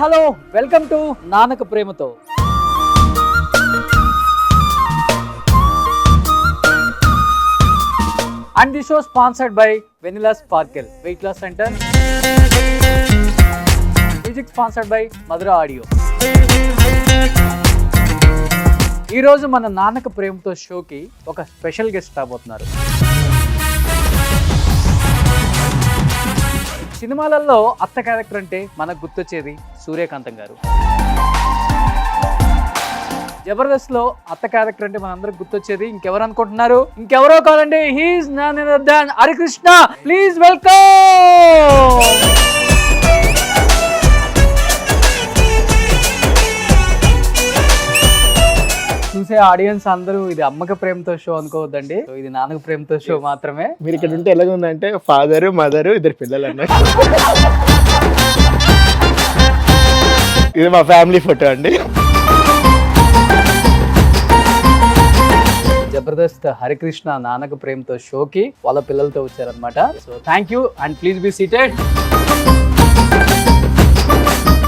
Hello welcome to నానక ప్రేమతో. And the show sponsored by Vanilla Sparkle Weight Loss Center. Music sponsored by Madura Audio. ఈ రోజు మన నానక ప్రేమతో షోకి ఒక స్పెషల్ గెస్ట్ రాబోతున్నారు. సినిమాలలో అత్త క్యారెక్టర్ అంటే మనకు గుర్తొచ్చేది సూర్యకాంతం గారు. జబర్దస్త్ లో అత్త క్యారెక్టర్ అంటే మనందరికి గుర్తొచ్చేది ఇంకెవరు అనుకుంటున్నారు? ఇంకెవరో కాదండి, he is none other than Harikrishna. Please welcome. చూసే ఆడియన్స్ అందరూ ఇది అమ్మక ప్రేమతో షో అనుకోవద్దండి, ఇది నాన్నక ప్రేమతో షో మాత్రమే. మీరు ఇక్కడ ఉంటే ఎలాగ ఉందంటే ఫాదర్ మదర్ ఇద్దరు పిల్లలు అన్నారు. ఇది మా ఫ్యామిలీ ఫోటో అండి. జబర్దస్త్ హరికృష్ణ నానక ప్రేమతో షోకి వాళ్ళ పిల్లలతో వచ్చారనమాట. So thank you and please be seated.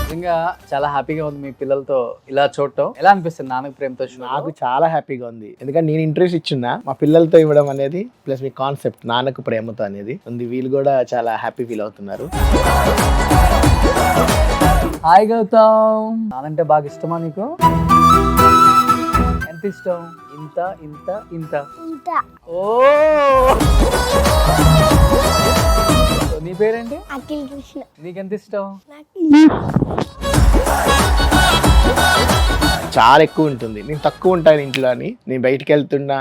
నిజంగా చాలా హ్యాపీగా ఉంది మీ పిల్లలతో ఇలా చూడటం. ఎలా అనిపిస్తుంది నానక ప్రేమతో షో? నాకు చాలా హ్యాపీగా ఉంది, ఎందుకంటే నేను ఇంట్రెస్ట్ ఇచ్చున్నా మా పిల్లలతో ఇవ్వడం అనేది, ప్లస్ మీ కాన్సెప్ట్ నానక ప్రేమతో అనేది ఉంది. వీళ్ళు కూడా చాలా హ్యాపీ ఫీల్ అవుతున్నారు. హాయ్ గౌతమ్, నానంటే బాగా ఇష్టమా నీకు? ఎంత ఇష్టం? ఇంత ఇంత ఇంత ఓ. నీ పేరేంటి? అఖిల్ కృష్ణ. నీకెంత ఇష్టం? చాలా ఎక్కువ ఉంటుంది. నేను తక్కువ ఉంటాను ఇంట్లో అని, నేను బయటికి వెళ్తున్నా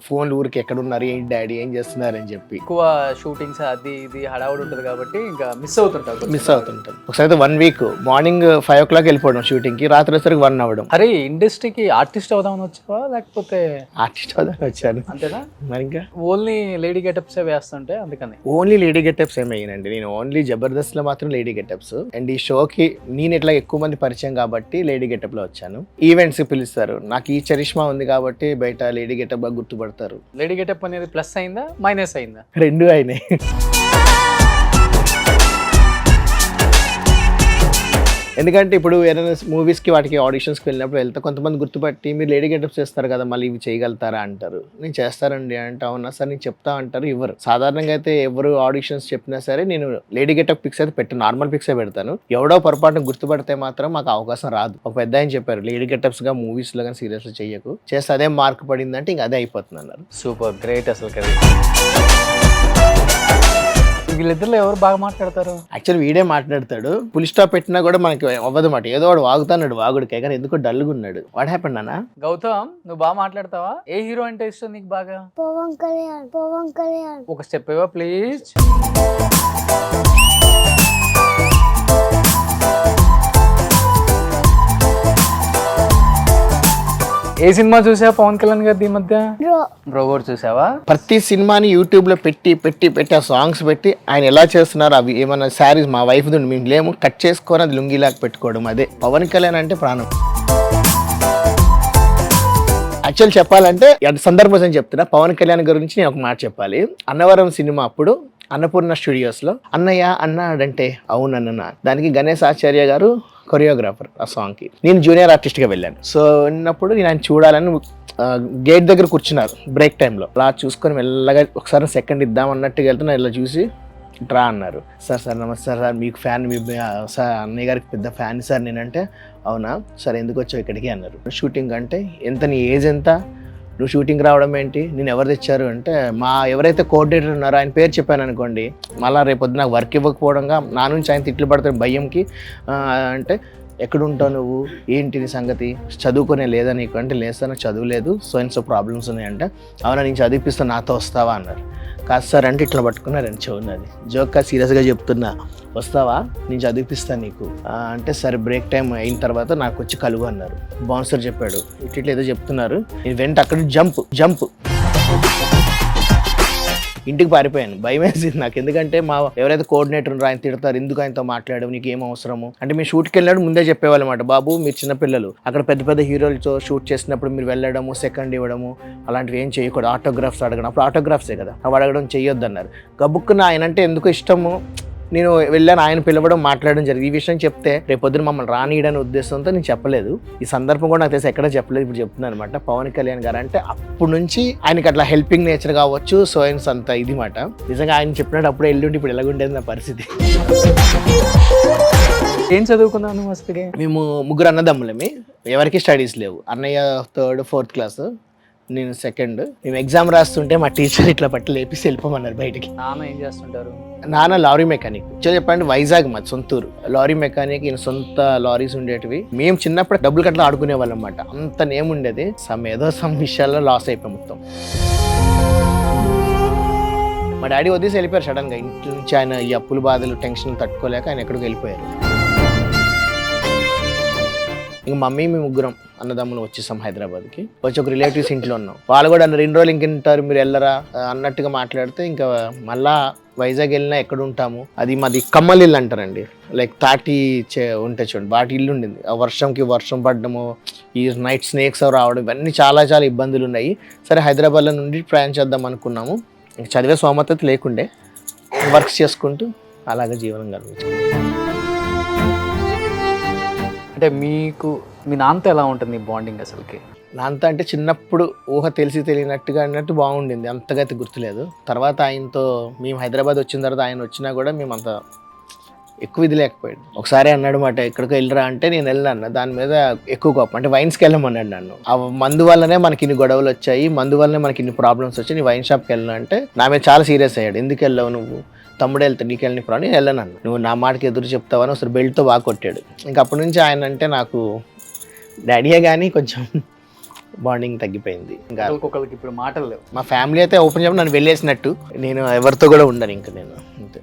ఫోన్లు ఊరికి ఎక్కడ ఉన్నారు, ఏంటి డాడీ ఏం చేస్తున్నారు అని చెప్పి. ఎక్కువ షూటింగ్స్ అది ఇది హడావుడి ఉంటుంది కాబట్టి ఇంకా మిస్ అవుతుంటాను. ఒకసారి 1 వీక్ మార్నింగ్ 5 o'clock వెళ్ళిపోవడం షూటింగ్ కి, రాత్రి వచ్చరికి 1 అవ్వడం. అరే ఇండస్ట్రీకి ఆర్టిస్ట్ అవుదామని వచ్చావా లేకపోతే? ఆర్టిస్ట్ అవుదామని వచ్చాను. అంతేనా? మరి ఇంకా ఓన్లీ లేడీ గెటప్స్ వేస్తుంటే అందుకని. ఓన్లీ లేడీ గెటప్స్ ఏమయ్యానండి, నేను ఓన్లీ జబర్దస్త్ లో మాత్రం లేడీ గెటప్స్. అండ్ ఈ షోకి నేను ఇట్లా ఎక్కువ మంది పరిచయం కాబట్టి లేడీ గెటప్ లో వచ్చాను. ఈవెంట్స్ పిలుస్తారు, నాకు ఈ చరిష్మా ఉంది కాబట్టి బయట లేడీ గెటప్ గా గుర్తుపడతారు. లేడీ గెటప్ అనేది ప్లస్ అయిందా మైనస్ అయిందా? రెండు అయినాయి. ఎందుకంటే ఇప్పుడు ఏదైనా మూవీస్కి వాటికి ఆడిషన్స్కి వెళ్ళినప్పుడు వెళ్తే కొంతమంది గుర్తుపట్టి మీరు లేడీ గెటప్స్ చేస్తారు కదా, మళ్ళీ ఇవి చేయగలుగుతారా అంటారు. నేను చేస్తారండి అంటే అవునా సార్ నేను చెప్తా అంటారు. ఇవ్వరు. సాధారణంగా అయితే ఎవరు ఆడిషన్స్ చెప్పినా సరే నేను లేడీ గెటప్ పిక్స్ అయితే పెట్టాను, నార్మల్ పిక్సే పెడతాను. ఎవడో పొరపాటున గుర్తుపడితే మాత్రం మాకు అవకాశం రాదు. ఒక పెద్ద ఆయన చెప్పారు, లేడీ గెటప్స్గా మూవీస్లో కానీ సీరియల్స్లో చెయ్యకు, చేస్తే అదే మార్క్ పడిందంటే ఇంకా అదే అయిపోతుంది అన్నారు. Super great. అసలు కదా వీళ్ళిద్దరు ఎవరు బాగా మాట్లాడతారు? యాక్చువల్ వీడే మాట్లాడతాడు. ఫుల్ స్టాప్ పెట్టినా కూడా మనకి అవ్వదు మాట. ఏదో వాడు వాగుతాడు వాగుడికే, కానీ ఎందుకో డల్గా ఉన్నాడు. వాట్ హ్యాపెండ్ అన్న? గౌతమ్ నువ్వు బాగా మాట్లాడతావా? ఏ హీరో అంటే ఇష్టం నీకు బాగా? పవన్ కళ్యాణ్. ఒక స్టెప్ ఇవ్వ ప్లీజ్. ఏ సినిమా చూసావా పవన్ కళ్యాణ్ గారి ఈ మధ్య? బ్రో కూడా చూసావా? ప్రతి సినిమాని యూట్యూబ్ లో పెట్టి ఆ సాంగ్స్ పెట్టి ఆయన ఎలా చేస్తున్నారు, అవి ఏమన్నా శారీస్ మా వైఫ్ దుండి మేము లేము కట్ చేసుకొని అది లుంగిలాగా పెట్టుకోవడం, అదే పవన్ కళ్యాణ్ అంటే ప్రాణం. యాక్చువల్ చెప్పాలంటే సందర్భం చెప్తున్నా, పవన్ కళ్యాణ్ గురించి నేను ఒక మాట చెప్పాలి. అన్నవరం సినిమా అప్పుడు అన్నపూర్ణ స్టూడియోస్లో అన్నయ్య అన్నాడంటే అవునన్న, దానికి గణేష్ ఆచార్య గారు కొరియోగ్రాఫర్ ఆ సాంగ్కి. నేను జూనియర్ ఆర్టిస్ట్గా వెళ్ళాను. సో ఉన్నప్పుడు నేను ఆయన చూడాలని గేట్ దగ్గర కూర్చున్నారు బ్రేక్ టైంలో. అలా చూసుకొని మెల్లగా ఒకసారి సెకండ్ ఇద్దాం అన్నట్టుగా వెళ్తే ఇలా చూసి డ్రా అన్నారు. సార్ నమస్తే సార్, మీకు ఫ్యాన్, మీ సార్ అన్నయ్య గారికి పెద్ద ఫ్యాన్ సార్ నేనంటే. అవునా సార్, ఎందుకు వచ్చావు ఇక్కడికి అన్నారు. షూటింగ్ అంటే ఎంత, నీ ఏజ్ ఎంత, నువ్వు షూటింగ్ రావడం ఏంటి, నేను ఎవరు తెచ్చారు అంటే మా ఎవరైతే కోఆర్డినేటర్ ఉన్నారో ఆయన పేరు చెప్పాను అనుకోండి, మళ్ళీ రేపొద్దు నాకు వర్క్ ఇవ్వకపోవడంగా నా నుంచి ఆయన తిట్లు పడతాడు భయంకి. అంటే ఎక్కడుంటావు నువ్వు, ఏంటి నీ సంగతి, చదువుకునే లేదా నీకు అంటే, లేదు సార్ నాకు చదువు లేదు, సో ప్రాబ్లమ్స్ ఉన్నాయంటే. అవునా నేను చదివిపిస్తాను నాతో వస్తావా అన్నారు. కాదు సార్ అంటే ఇట్లా పట్టుకున్నారని చెవున్నది. జోక్గా సీరియస్గా చెప్తున్నా, వస్తావా నేను చదివిపిస్తాను నీకు అంటే సరే బ్రేక్ టైం అయిన తర్వాత నాకు వచ్చి కలుగు అన్నారు. బౌన్సర్ చెప్పాడు ఇట్లా ఏదో చెప్తున్నారు. నేను వెంట అక్కడ జంప్ ఇంటికి పారిపోయాను, భయం వేసింది నాకు. ఎందుకంటే మా ఎవరైతే కోఆర్డినేటర్ ఉన్నారో ఆయన తిడతారు, ఎందుకు ఆయనతో మాట్లాడవు, నీకు ఏం అవసరము అంటే. మేము షూట్కి వెళ్ళినప్పుడు ముందే చెప్పేవాళ్ళు అన్నమాట, బాబు మీరు చిన్నపిల్లలు, అక్కడ పెద్ద పెద్ద హీరోలతో షూట్ చేసినప్పుడు మీరు వెళ్ళడము, సెకండ్ ఇవ్వడము అలాంటివి ఏం చేయకూడదు, ఆటోగ్రాఫ్స్ అడగడం, అప్పుడు ఆటోగ్రాఫ్సే కదా అవి అడగడం చేయొద్దు అన్నారు. గబుక్కున ఆయన అంటే ఎందుకు ఇష్టము, నేను వెళ్ళాను, ఆయన పిలవడం మాట్లాడడం జరిగింది. ఈ విషయం చెప్తే రేపు పొద్దున మమ్మల్ని రానియడనే ఉద్దేశంతో నేను చెప్పలేదు. ఈ సందర్భం కూడా నాకు తెలిసి ఎక్కడ చెప్పలేదు, ఇప్పుడు చెప్తున్నాను అనమాట. పవన్ కళ్యాణ్ గారు అంటే అప్పటి నుంచి ఆయనకి అట్లా హెల్పింగ్ నేచర్ కావచ్చు, సోయన్స్ అంత ఇది మాట. నిజంగా ఆయన చెప్పినట్టు అప్పుడు వెళ్ళుండి ఇప్పుడు ఎలాగుండేది నా పరిస్థితి. ఏం చదువుకున్నాను మస్తుగా? మేము ముగ్గురు అన్నదమ్ములమే, ఎవరికి స్టడీస్ లేవు. అన్నయ్య 3rd 4th క్లాస్, నేను 2nd. మేము ఎగ్జామ్ రాస్తుంటే మా టీచర్ ఇట్లా పట్టి లేపేసి వెళ్ళిపోమన్నారు బయటికి. నాన్న ఏం చేస్తుంటారు? నాన్న లారీ మెకానిక్. చెప్పండి, వైజాగ్ మా సొంతూరు. లారీ మెకానిక్, ఈయన సొంత లారీస్ ఉండేటివి. మేము చిన్నప్పుడు డబ్బులు కట్లా ఆడుకునే వాళ్ళం అన్నమాట. అంత నేమ్ ఉండేది. ఏదో సమ్ విషయాల్లో లాస్ అయిపోయి మొత్తం. మా డాడీ వదిలేసి వెళ్ళిపోయారు సడన్ గా ఇంటి నుంచి. ఆయన ఈ అప్పుల బాధలు టెన్షన్ తట్టుకోలేక ఆయన ఎక్కడికి వెళ్ళిపోయారు. ఇంక మమ్మీ మేము ముగ్గురం అన్నదమ్ములు వచ్చేసాం హైదరాబాద్కి. వచ్చి ఒక రిలేటివ్స్ ఇంట్లో ఉన్నాం. వాళ్ళు కూడా 2 రోజులు ఇంకెంటారు మీరు వెళ్ళరా అన్నట్టుగా మాట్లాడితే, ఇంకా మళ్ళా వైజాగ్ వెళ్ళినా ఎక్కడ ఉంటాము, అది మాది కమ్మల్ ఇల్లు అంటారండి, లైక్ తాటి ఉంటాయి చూడండి, వాటి ఇల్లు ఉండింది. ఆ వర్షం పడ్డము, ఈ నైట్ స్నేక్స్ రావడం, ఇవన్నీ చాలా చాలా ఇబ్బందులు ఉన్నాయి. సరే హైదరాబాద్లో నుండి ప్రయాణం చేద్దాం అనుకున్నాము. ఇంక చదివే సోమతత లేకుండే, వర్క్స్ చేసుకుంటూ అలాగే జీవనం గడిపించాం. అంటే మీకు మీ నాన్నతో ఎలా ఉంటుంది బాండింగ్ అసలుకి? నాన్నతో అంటే చిన్నప్పుడు ఊహ తెలిసి తెలియనట్టుగా అన్నట్టు బాగుండింది, అంతగా అయితే గుర్తులేదు. తర్వాత ఆయనతో మేము హైదరాబాద్ వచ్చిన తర్వాత ఆయన వచ్చినా కూడా మేము అంత ఎక్కువ ఇది లేకపోయాడు. ఒకసారి అన్నాడు మాట, ఎక్కడికి వెళ్ళరా అంటే నేను వెళ్ళినా. దాని మీద ఎక్కువ కోపం, అంటే వైన్స్కి వెళ్ళమన్నాడు నన్ను. ఆ మందు వల్లనే మనకి ఇన్ని గొడవలు వచ్చాయి, మందు వల్లనే మనకి ఇన్ని ప్రాబ్లమ్స్ వచ్చాయి, నీ వైన్ షాప్కి వెళ్ళినా అంటే నా మీద చాలా సీరియస్ అయ్యాడు. ఎందుకు వెళ్ళావు నువ్వు, తమ్ముడు వెళ్తా నీకు వెళ్ళని ప్రాణి వెళ్ళను, నువ్వు నా మాటకి ఎదురు చెప్తావని ఒకసారి బెల్ట్తో బాగా కొట్టాడు. ఇంకా అప్పటి నుంచి ఆయన అంటే నాకు డాడీయే కానీ కొంచెం బాండింగ్ తగ్గిపోయింది. ఇంకా ఒకరికి ఇప్పుడు మాటలు లేవు. మా ఫ్యామిలీ అయితే ఓపెన్ చెప్పి నన్ను వెళ్ళేసినట్టు, నేను ఎవరితో కూడా ఉండను ఇంకా నేను అంతే.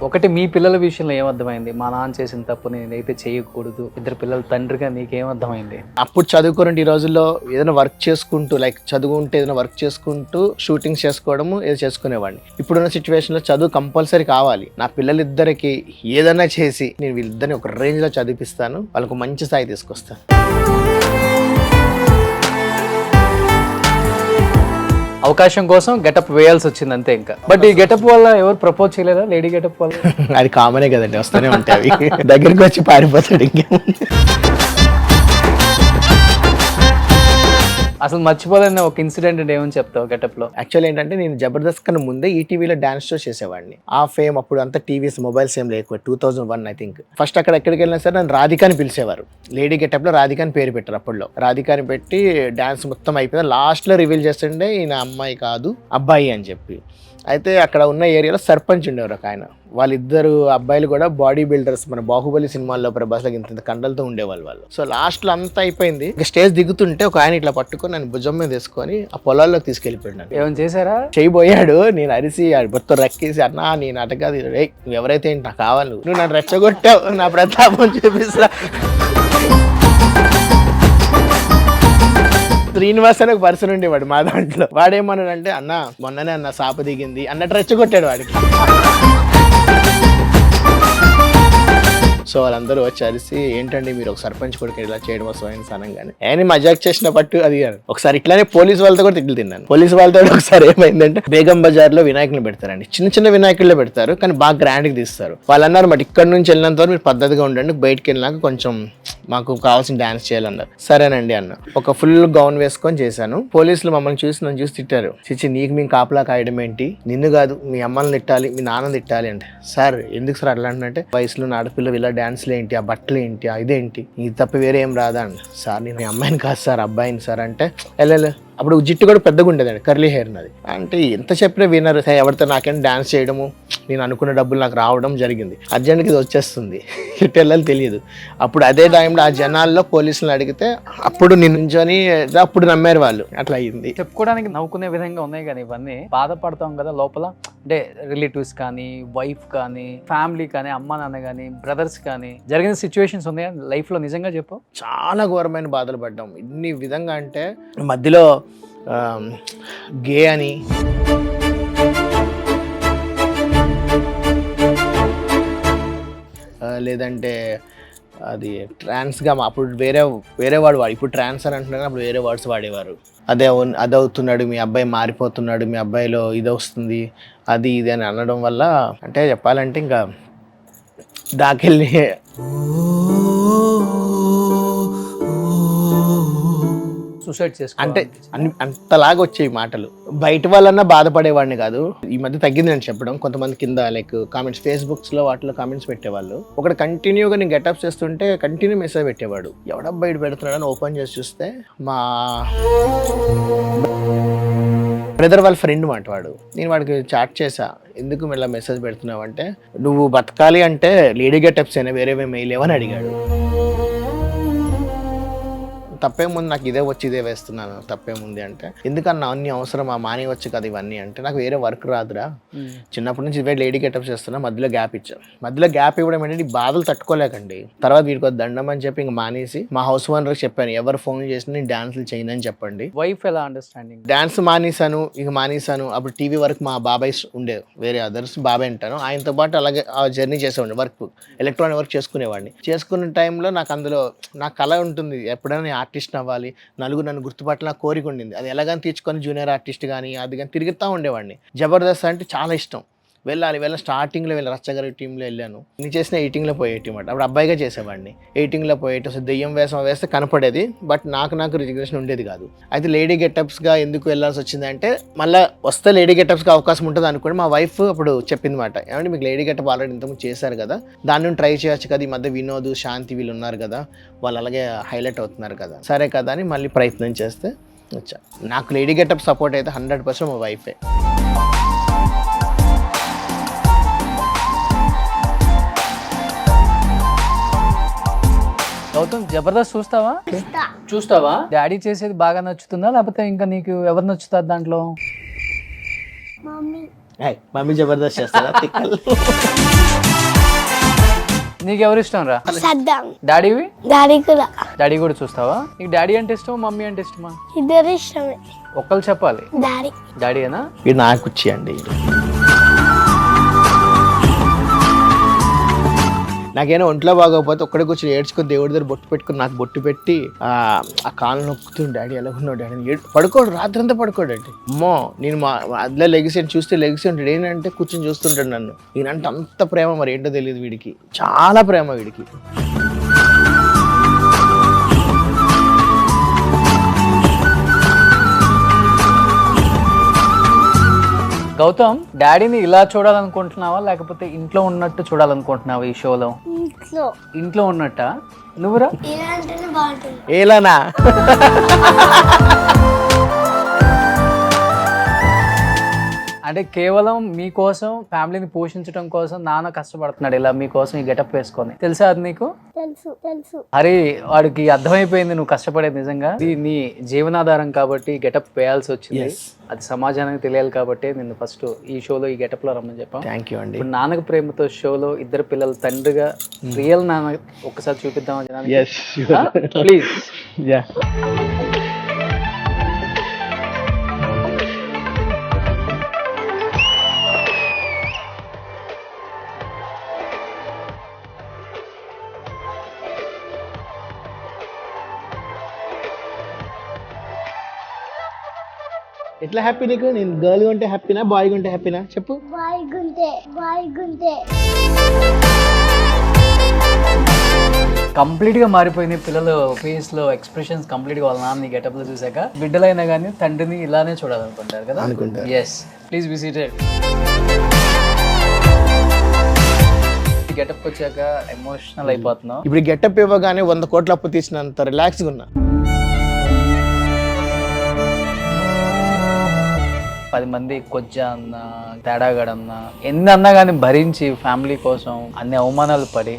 ఒకటి మీ పిల్లల విషయంలో ఏమర్థమైంది? మా నాన్న చేసిన తప్పు నేనైతే చేయకూడదు, 2 పిల్లల తండ్రిగా నీకేమర్థమైంది? అప్పుడు చదువుకోరండి, ఈ రోజుల్లో ఏదైనా వర్క్ చేసుకుంటూ, లైక్ చదువుకుంటే ఏదైనా వర్క్ చేసుకుంటూ షూటింగ్స్ చేసుకోవడము ఏదో చేసుకునేవాడిని. ఇప్పుడున్న సిచ్యువేషన్లో చదువు కంపల్సరీ కావాలి. నా పిల్లలిద్దరికి ఏదైనా చేసి నేను వీళ్ళిద్దరిని ఒక రేంజ్లో చదివిపిస్తాను, వాళ్ళకు మంచి స్థాయి తీసుకొస్తాను. అవకాశం కోసం గెటప్ వేయాల్సి వచ్చింది అంతే ఇంకా. బట్ ఈ గెటప్ వల్ల ఎవరు ప్రపోజ్ చేయలేదా? లేడీ గెటప్ వల్ల అది కామనే కదండి, వస్తూనే ఉంటాయి. దగ్గరికి వచ్చి పారిపోతాడు ఇంకేముంది. అసలు మర్చిపోలేని ఒక ఇన్సిడెంట్ ఏమని చెప్తావు గెటప్ లో? యాక్చువల్ ఏంటంటే నేను జబర్దస్త్ కన్నా ముందే ఈటీవీలో డాన్స్ షో చేసేవాడిని. ఆ ఫేమ్ అప్పుడు అంతా టీవీస్ మొబైల్స్ ఏం లేకపోతే 2001 ఐ థింక్. ఫస్ట్ అక్కడ ఎక్కడికి వెళ్ళినా సరే నన్ను రాధిక అని పిలిచేవారు. లేడీ గెటప్ లో రాధిక అని పేరు పెట్టారు. అప్పట్లో రాధిక అని పెట్టి డాన్స్ మొత్తం అయిపోయింది. లాస్ట్ లో రివీల్ చేస్తుండే ఈయన అమ్మాయి కాదు అబ్బాయి అని చెప్పి. అయితే అక్కడ ఉన్న ఏరియాలో సర్పంచ్ ఉండేవారు ఒక ఆయన. వాళ్ళిద్దరు అబ్బాయిలు కూడా బాడీ బిల్డర్స్, మన బాహుబలి సినిమాల్లో ప్రభాస్లో ఇంత కండలతో ఉండేవాళ్ళు వాళ్ళు. సో లాస్ట్లో అంతా అయిపోయింది. ఇక స్టేజ్ దిగుతుంటే ఒక ఆయన ఇట్లా పట్టుకొని నన్ను భుజం మీద వేసుకొని ఆ పొలాల్లోకి తీసుకెళ్ళిపోయాడు. ఏమైనా చేశారా? చేయబోయాడు, నేను అరిసి మొత్తం రక్కేసి, అన్నా నేను అట కాదు, నువ్వు ఎవరైతే ఏంటి నాకు కావాలి, నువ్వు నన్ను రెచ్చగొట్టావు, నా ప్రతాపం చూపిస్తా. శ్రీనివాస్ అని ఒక పర్సన్ ఉండేవాడు మా దాంట్లో. వాడేమన్నాడంటే, అన్న మొన్ననే అన్న సాప దిగింది అన్నట్టు రెచ్చగొట్టాడు వాడికి. సో వాళ్ళందరూ వచ్చి అరిసి, ఏంటండి మీరు ఒక సర్పంచ్ కొడుకు ఇలా చేయడం సోయన్స్ అనగానే ఆయన మజాక్ చేసిన పట్టు అది. ఒకసారి ఇట్లానే పోలీసు వాళ్ళతో కూడా తిట్లు తిన్నాను. పోలీసు వాళ్ళతో ఒకసారి ఏమైందంటే, బేగం బజార్ లో వినాయకులు పెడతారండి, చిన్న చిన్న వినాయకుల్లో పెడతారు కానీ బాగా గ్రాండ్ గా తీస్తారు. వాళ్ళు అన్నారు మరి ఇక్కడ నుంచి వెళ్ళినంత వరకు మీరు పద్ధతిగా ఉండండి, బయటకు వెళ్ళినాక కొంచెం మాకు కావాల్సిన డాన్స్ చేయాలన్నారు. సరేనండి అన్న. ఒక ఫుల్ గౌన్ వేసుకొని చేశాను. పోలీసులు మమ్మల్ని చూసి నన్ను చూసి తిట్టారు. చిచ్చి నీకు మేము కాపలా కాయడం ఏంటి, నిన్ను కాదు మీ అమ్మల్ని తిట్టాలి, మీ నాన్న తిట్టాలి అంటే. సార్ ఎందుకు సార్ అట్లా అంటే, వయసులో ఆడపిల్ల ఇలా డాన్స్లు ఏంటి, ఆ బట్టలు ఏంటి, ఇదేంటి, ఇది తప్ప వేరే ఏం రాదా అండి. సార్ నేను మీ అమ్మాయిని కాదు సార్ అబ్బాయిని సార్ అంటే, వెళ్ళలే. అప్పుడు జిట్టు కూడా పెద్దగా ఉండేదండి, కర్లీ హెయిర్ నాది. అంటే ఎంత చెప్పినా వినరు. ఎవరితో నాకేం డాన్స్ చేయడము, నేను అనుకున్న డబ్బులు నాకు రావడం జరిగింది. అర్జెంట్కి ఇది వచ్చేస్తుంది, ఇటు వెళ్ళాలి తెలియదు. అప్పుడు అదే టైంలో ఆ జనాల్లో పోలీసులను అడిగితే అప్పుడు నేను నుంచొని అప్పుడు నమ్మారు వాళ్ళు. అట్లా అయ్యింది. చెప్పుకోవడానికి నవ్వుకునే విధంగా ఉన్నాయి కానీ ఇవన్నీ బాధపడతాం కదా లోపల. అంటే రిలేటివ్స్ కానీ, వైఫ్ కానీ, ఫ్యామిలీ కానీ, అమ్మ నాన్న కానీ, బ్రదర్స్ కానీ జరిగిన సిచ్యువేషన్స్ ఉన్నాయా లైఫ్ లో? నిజంగా చెప్పు. చాలా ఘోరమైన బాధలు పడ్డాం. ఇన్ని విధంగా అంటే మధ్యలో గే అని, లేదంటే అది ట్రాన్స్గా అప్పుడు వేరే వాడు ఇప్పుడు ట్రాన్స్ అని అంటున్నారు, అప్పుడు వేరే వర్డ్స్ వాడేవారు. అది అవుతున్నాడు, మీ అబ్బాయి మారిపోతున్నాడు, మీ అబ్బాయిలో ఇది వస్తుంది, అది ఇది అని అనడం వల్ల అంటే చెప్పాలంటే ఇంకా దాకెళ్ళి సూసైడ్ అంటే అంతలాగా వచ్చేవి మాటలు. బయట వాళ్ళన్నా బాధపడేవాడిని కాదు. ఈ మధ్య తగ్గింది నేను చెప్పడం. కొంతమంది కింద లైక్ కామెంట్స్, ఫేస్బుక్స్లో వాటిలో కామెంట్స్ పెట్టేవాళ్ళు. ఒకటి కంటిన్యూగా నేను గెటప్ చేస్తుంటే కంటిన్యూ మెసేజ్ పెట్టేవాడు, ఎవడబ్బా బయట పెడుతున్నాడని ఓపెన్ చేసి చూస్తే మా బ్రదర్ వాళ్ళ ఫ్రెండ్ మాట వాడు. నేను వాడికి చాట్ చేసా, ఎందుకు మళ్ళీ మెసేజ్ పెడుతున్నావు అంటే, నువ్వు బతకాలి అంటే లేడీ గెటప్స్ అయినా వేరేవే మెయిలేవని అడిగాడు. తప్పేముంది, నాకు ఇదే వచ్చి ఇదే వేస్తున్నాను, తప్పేముంది అంటే, ఎందుకన్నా అన్ని అవసరం మానేవచ్చు కదా ఇవన్నీ అంటే, నాకు వేరే వర్క్ రాదురా, చిన్నప్పటి నుంచి ఇవే లేడీ గెటప్ చేస్తున్నా, మధ్యలో గ్యాప్ ఇచ్చాను. మధ్యలో గ్యాప్ ఇవ్వడం ఏంటంటే ఈ బాధలు తట్టుకోలేకండి. తర్వాత వీడికి దండం అని చెప్పి ఇంక మానేసి మా హౌస్ ఓనర్కి చెప్పాను, ఎవరు ఫోన్ చేసినా నేను డాన్సులు చేయను అని చెప్పండి. వైఫ్ ఎలా అండర్స్టాండింగ్? డాన్స్ మానేశాను. అప్పుడు టీవీ వర్క్ మా బాబాయ్ ఉండేది, వేరే అదర్స్ బాబాయ్ అంటాను, ఆయనతో పాటు అలాగే ఆ జర్నీ చేసేవాడిని, వర్క్ ఎలక్ట్రానిక్ వర్క్ చేసుకునేవాడిని. చేసుకున్న టైంలో నాకు అందులో నా కళ ఉంటుంది, ఎప్పుడైనా ఆర్టిస్ట్ అవ్వాలి, నలుగురు నన్ను గుర్తుపట్టాల కోరిక ఉండింది. అది ఎలాగని తీర్చుకొని జూనియర్ ఆర్టిస్ట్ కానీ అది కానీ తిరుగుతూ ఉండేవాడిని. జబర్దస్త్ అంటే చాలా ఇష్టం, వెళ్ళాలి. స్టార్టింగ్లో రచ్చగారి టీంలో వెళ్ళాను. నేను చేసిన 18లో పోయేటి మాట, అప్పుడు అబ్బాయిగా చేసేవాడిని. 18లో పోయేటి అసలు దెయ్యం వేస్తే కనపడేది, బట్ నాకు రిజిగ్నేషన్ ఉండేది కాదు. అయితే లేడీ గెటప్స్గా ఎందుకు వెళ్ళాల్సి వచ్చిందంటే, మళ్ళీ వస్తే లేడీ గెటప్స్గా అవకాశం ఉంటుంది అనుకోండి. మా వైఫ్ అప్పుడు చెప్పింది మాట, ఏమంటే మీకు లేడీ గెటప్ ఆల్రెడీ ఇంతకుముందు చేశారు కదా, దాన్ని ట్రై చేయొచ్చు కదా, ఈ మధ్య వినోద్, శాంతి వీళ్ళు ఉన్నారు కదా, వాళ్ళు అలాగే హైలైట్ అవుతున్నారు కదా, సరే కదా అని మళ్ళీ ప్రయత్నం చేస్తే వచ్చా. నాకు లేడీ గెటప్ సపోర్ట్ అయితే 100% మా వైఫే. గౌతమ్, జబర్దస్త్ చూస్తావా? డాడీ చేసేది బాగా నచ్చుతుందా, లేకపోతే ఇంకా నీకు ఎవరు నచ్చుతారు దాంట్లో? మమ్మీ జబర్దస్త్ చేస్తారా? నీకు ఎవరు ఇష్టం రా? డాడీవి? డాడీ కూడా చూస్తావా? నీకు డాడీ అంటే ఇష్టమా, మమ్మీ అంటే ఇష్టమా? ఇద్దరు ఇష్టమే. ఒక్కరు చెప్పాలి. డాడీనా? ఇది నాకు వచ్చి అండి. నాకేమో ఒంట్లో బాగోకపోతే ఒక్కడే కూర్చొని ఏడ్చుకొని దేవుడి దగ్గర బొట్టు పెట్టుకుని నాకు బొట్టు పెట్టి ఆ కాళ్ళు నొక్కుతుంది, డాడీ ఎలాగున్నావు డాడీ పడుకోడు, రాత్రి అంతా పడుకోడండి. అమ్మో, నేను మా అదిలో లెగిసి చూస్తే లెగిసి ఉంటాడు, ఏంటంటే కూర్చొని చూస్తుంటాడు నన్ను. ఈయనంటే అంత ప్రేమ, మరి ఏంటో తెలియదు వీడికి, చాలా ప్రేమ వీడికి. గౌతమ్, డాడీని ఇలా చూడాలనుకుంటున్నావా, లేకపోతే ఇంట్లో ఉన్నట్టు చూడాలనుకుంటున్నావా ఈ షోలో? ఇంట్లో ఉన్నట్ట? నువ్వురా? ఏలానా? అంటే కేవలం మీకోసం, ఫ్యామిలీని పోషించడం కోసం నాన్న కష్టపడుతున్నాడు ఇలా మీకోసం ఈ గెటప్ వేసుకొని, తెలుసా అది నీకు? తెలుసు. అరే, వాడికి అర్థమైపోయింది నువ్వు కష్టపడేది నిజంగా. ఇది నీ జీవనాధారం కాబట్టి గెటప్ వేయాల్సి వచ్చింది. అది సమాజానికి తెలియాలి కాబట్టి నిన్ను ఫస్ట్ ఈ షోలో ఈ గెటప్ లో రమ్మని చెప్పాం. థ్యాంక్ యూ అండి. ఇప్పుడు నాన్నకు ప్రేమతో షోలో ఇద్దరు పిల్లలు తండ్రిగా రియల్ నాన్న ఒక్కసారి చూపిద్దాం ప్లీజ్. ఎట్లా హ్యాపీ నీకు? నేను గర్ల్ ఉంటే హ్యాపీనా, బాయ్ ఉంటే హ్యాపీనా చెప్పు? బాయ్ గుంటే. కంప్లీట్ గా మారిపోయినాయి పిల్లలు ఫేస్ లో ఎక్స్ప్రెషన్స్ కంప్లీట్ గా. వాళ్ళ నాన్న గెటప్ లో చూసాక బిడ్డలైనా కానీ తండ్రిని ఇలానే చూడాలనుకుంటారు కదా. Yes, please be seated. Getup వచ్చాక ఎమోషనల్ అయిపోతున్నావు. ఇప్పుడు గెటప్ ఇవ్వగానే 100 కోట్ల అప్పు తీసినంత రిలాక్స్గా ఉన్నా. 10 మంది కొజ్జా అన్న, తేడాగడన్న, ఎన్ని అన్నా కానీ భరించి ఫ్యామిలీ కోసం అన్ని అవమానాలు పడి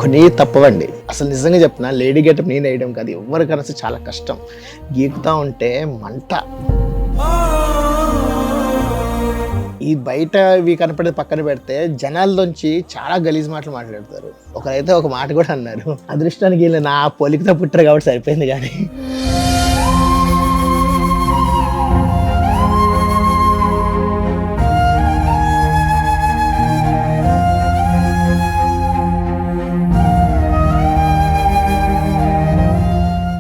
కొన్ని తప్పవండి. అసలు నిజంగా చెప్తున్నా, లేడీ గెటప్ నేను వేయడం కాదు, ఎవరికైనా చాలా కష్టం. గీకుతా ఉంటే మంట. ఈ బయట ఇవి కనపడేది పక్కన పెడితే జనాల్లోంచి చాలా గలీజ్ మాటలు మాట్లాడతారు. ఒకరైతే ఒక మాట కూడా అన్నారు, అదృష్టానికి వీళ్ళు నా పొలికతో పుట్టారు కాబట్టి సరిపోయింది కానీ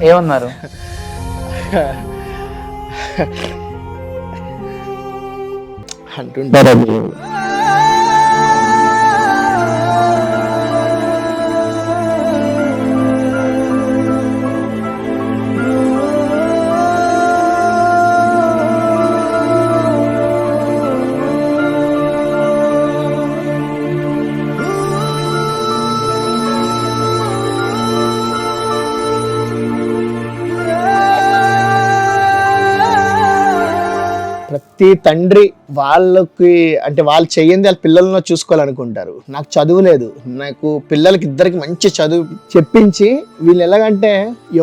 ఏమన్నారు? అంటుంటారు అది. ప్రతి తండ్రి వాళ్ళకి అంటే వాళ్ళు చెయ్యింది వాళ్ళ పిల్లలను చూసుకోవాలనుకుంటారు. నాకు చదువు లేదు, నాకు పిల్లలకి ఇద్దరికి మంచి చదువు చెప్పించి వీళ్ళు ఎలాగంటే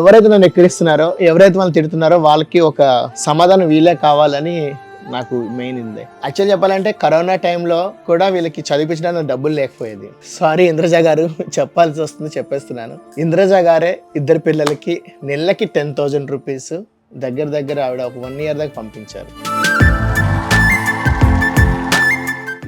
ఎవరైతే నన్ను ఎక్కిరిస్తున్నారో ఎవరైతే వాళ్ళు తిడుతున్నారో వాళ్ళకి ఒక సమాధానం వీళ్ళే కావాలని నాకు మెయిన్ ఉంది. యాక్చువల్ చెప్పాలంటే కరోనా టైంలో కూడా వీళ్ళకి చదివించడానికి డబ్బులు లేకపోయేది. సారీ ఇంద్రజ గారు, చెప్పాల్సి వస్తుంది, చెప్పేస్తున్నాను. ఇంద్రజ గారే ఇద్దరు పిల్లలకి నెలకి 10,000 రూపీస్ దగ్గర ఆవిడ ఒక 1 year దాకా పంపించారు.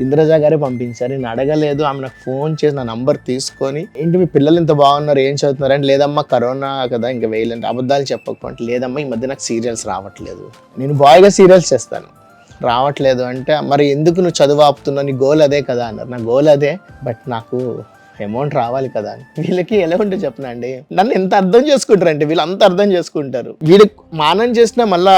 ఇంద్రజ గారే పంపించారు. నేను అడగలేదు, ఆమె నాకు ఫోన్ చేసి నా నంబర్ తీసుకొని ఏంటి మీ పిల్లలు ఇంత బాగున్నారు, ఏం చదువుతున్నారు అంటే లేదమ్మా కరోనా కదా ఇంకా వేయలేంటే అబద్ధాలు చెప్పకపోతే లేదమ్మా ఈ మధ్య నాకు సీరియల్స్ రావట్లేదు, నేను బాయ్గా సీరియల్స్ చేస్తాను రావట్లేదు అంటే మరి ఎందుకు నువ్వు చదువు ఆపుతున్నావు, నీ గోల్ అదే కదా అన్నారు. నా గోల్ అదే, బట్ నాకు అమౌంట్ రావాలి కదా అని. వీళ్ళకి ఎలా ఉంటే చెప్పనా అండి, నన్ను ఎంత అర్థం చేసుకుంటారు అంటే వీళ్ళు అంత అర్థం చేసుకుంటారు. వీళ్ళు మానం చేసినా మళ్ళా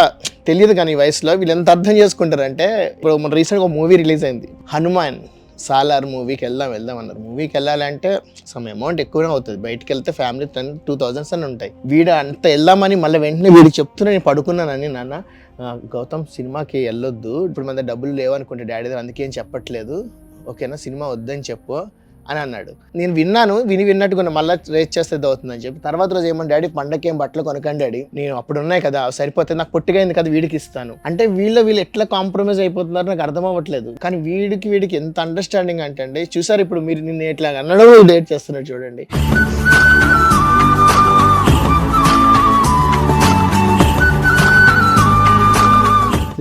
తెలియదు కానీ ఈ వయసులో వీళ్ళు ఎంత అర్థం చేసుకుంటారు అంటే ఇప్పుడు మన రీసెంట్గా ఒక మూవీ రిలీజ్ అయింది హనుమాన్ సాలార్ మూవీకి వెళ్దాం అన్నారు. మూవీకి వెళ్ళాలంటే సమ్ అమౌంట్ ఎక్కువనే అవుతుంది, బయటకు వెళ్తే ఫ్యామిలీ 10,000-2,000 అని ఉంటాయి. వీడు అంత వెళ్దామని మళ్ళీ వెంటనే వీడు చెప్తున్నా నేను పడుకున్నానని నాన్న గౌతమ్ సినిమాకి వెళ్ళొద్దు ఇప్పుడు మన డబ్బులు లేవనుకుంటే డాడీ దగ్గర అందుకే ఏం చెప్పట్లేదు ఓకేనా సినిమా వద్దని చెప్పు అని అన్నాడు. నేను విన్నాను, విన్నట్టుకున్నా మళ్ళీ రేట్ చేస్తే అవుతుందని చెప్పి తర్వాత రోజు ఏమన్నా డాడీ పండగకి ఏం బట్టలు కొనకండి డాడీ, నేను అప్పుడు ఉన్నాయి కదా సరిపోతుంది నాకు పొట్టిగా అయింది కదా వీడికి ఇస్తాను అంటే వీళ్ళు ఎట్లా కాంప్రమైజ్ అయిపోతున్నారో నాకు అర్థం అవ్వట్లేదు. కానీ వీడికి ఎంత అండర్స్టాండింగ్ అంటే అండి చూసారు ఇప్పుడు మీరు నిన్ను ఎట్లా అన్నడో డేట్ చేస్తున్నారు చూడండి.